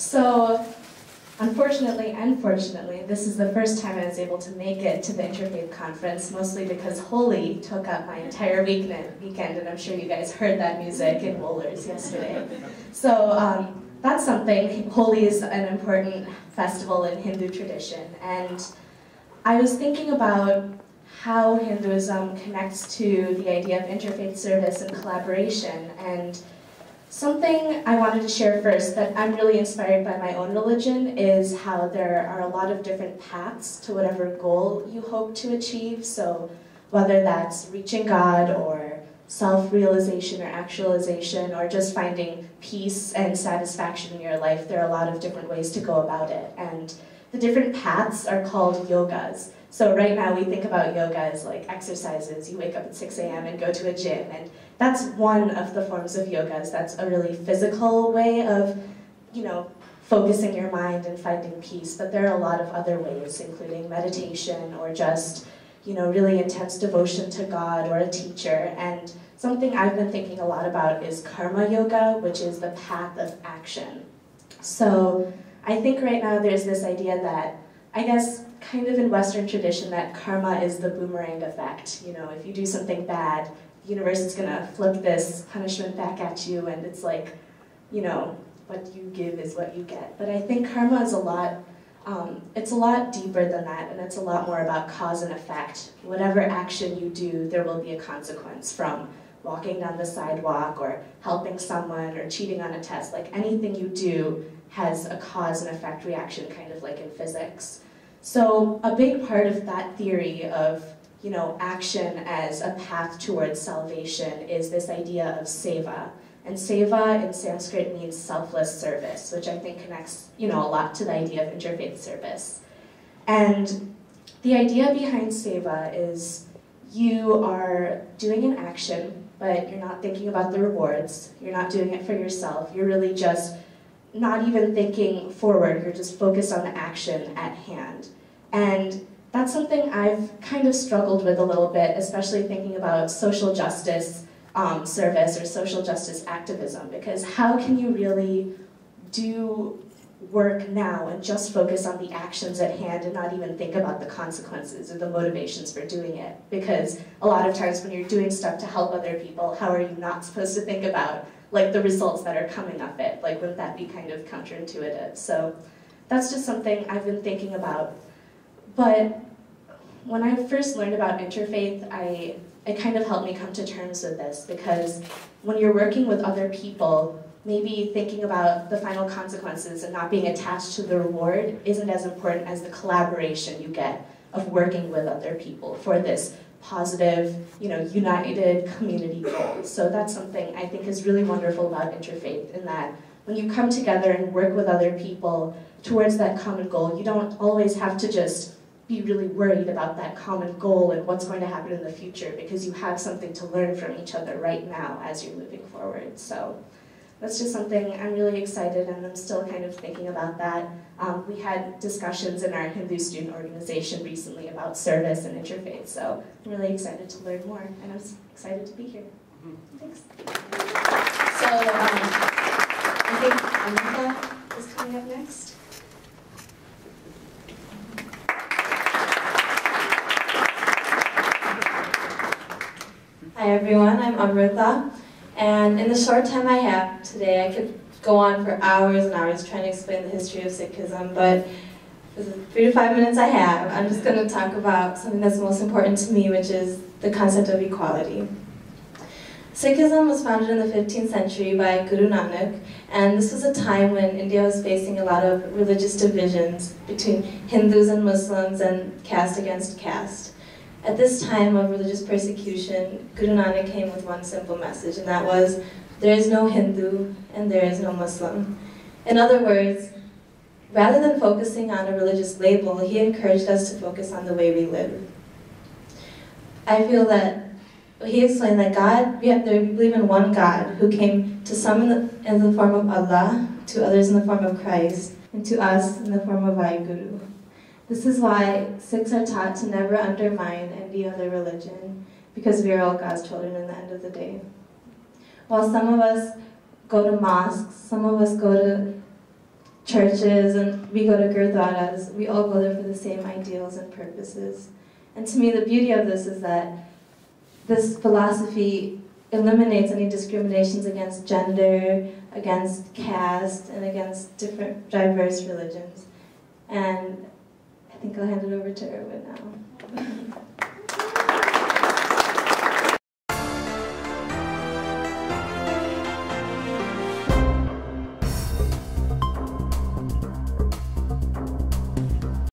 So, unfortunately and fortunately, this is the first time I was able to make it to the Interfaith conference, mostly because Holy took up my entire weekend, and I'm sure you guys heard that music in Wohlers yesterday. So that's something. Holy is an important festival in Hindu tradition, and I was thinking about how Hinduism connects to the idea of interfaith service and collaboration, and something I wanted to share first that I'm really inspired by my own religion is how there are a lot of different paths to whatever goal you hope to achieve. So whether that's reaching God or self-realization or actualization or just finding peace and satisfaction in your life, there are a lot of different ways to go about it. And the different paths are called yogas. So right now we think about yoga as like exercises. You wake up at 6 a.m. and go to a gym, and that's one of the forms of yogas. That's a really physical way of, focusing your mind and finding peace. But there are a lot of other ways, including meditation or just, really intense devotion to God or a teacher. And something I've been thinking a lot about is karma yoga, which is the path of action. So I think right now there's this idea that, I guess, kind of in Western tradition, that karma is the boomerang effect. If you do something bad, the universe is going to flip this punishment back at you, and it's like, what you give is what you get. But I think karma is it's a lot deeper than that, and it's a lot more about cause and effect. Whatever action you do, there will be a consequence, from walking down the sidewalk or helping someone or cheating on a test. Like anything you do has a cause and effect reaction, kind of like in physics. So a big part of that theory of action as a path towards salvation is this idea of seva. And seva in Sanskrit means selfless service, which I think connects a lot to the idea of interfaith service. And the idea behind seva is you are doing an action, but you're not thinking about the rewards. You're not doing it for yourself. You're really just not even thinking forward. You're just focused on the action at hand. And that's something I've kind of struggled with a little bit, especially thinking about social justice service or social justice activism, because how can you really do work now and just focus on the actions at hand and not even think about the consequences or the motivations for doing it? Because a lot of times when you're doing stuff to help other people, how are you not supposed to think about the results that are coming of it? Wouldn't that be kind of counterintuitive? So that's just something I've been thinking about. But when I first learned about interfaith, it kind of helped me come to terms with this, because when you're working with other people, maybe thinking about the final consequences and not being attached to the reward isn't as important as the collaboration you get of working with other people for this positive, united community goal. So that's something I think is really wonderful about interfaith, in that when you come together and work with other people towards that common goal, you don't always have to just be really worried about that common goal and what's going to happen in the future, because you have something to learn from each other right now as you're moving forward. So that's just something I'm really excited, and I'm still kind of thinking about that. We had discussions in our Hindu student organization recently about service and interfaith, so I'm really excited to learn more, and I'm excited to be here. Thanks. So I think Amrita is coming up next. Hi everyone, I'm Amrita, and in the short time I have today, I could go on for hours and hours trying to explain the history of Sikhism, but for the 3 to 5 minutes I have, I'm just going to talk about something that's most important to me, which is the concept of equality. Sikhism was founded in the 15th century by Guru Nanak, and this was a time when India was facing a lot of religious divisions between Hindus and Muslims and caste against caste. At this time of religious persecution, Guru Nanak came with one simple message, and that was, there is no Hindu and there is no Muslim. In other words, rather than focusing on a religious label, he encouraged us to focus on the way we live. I feel that he explained that God, we believe in one God who came to some in the form of Allah, to others in the form of Christ, and to us in the form of Vaheguru. This is why Sikhs are taught to never undermine any other religion, because we are all God's children in the end of the day. While some of us go to mosques, some of us go to churches, and we go to gurdwaras. We all go there for the same ideals and purposes. And to me, the beauty of this is that this philosophy eliminates any discriminations against gender, against caste, and against different diverse religions. And I think I'll hand it over to Erwin now.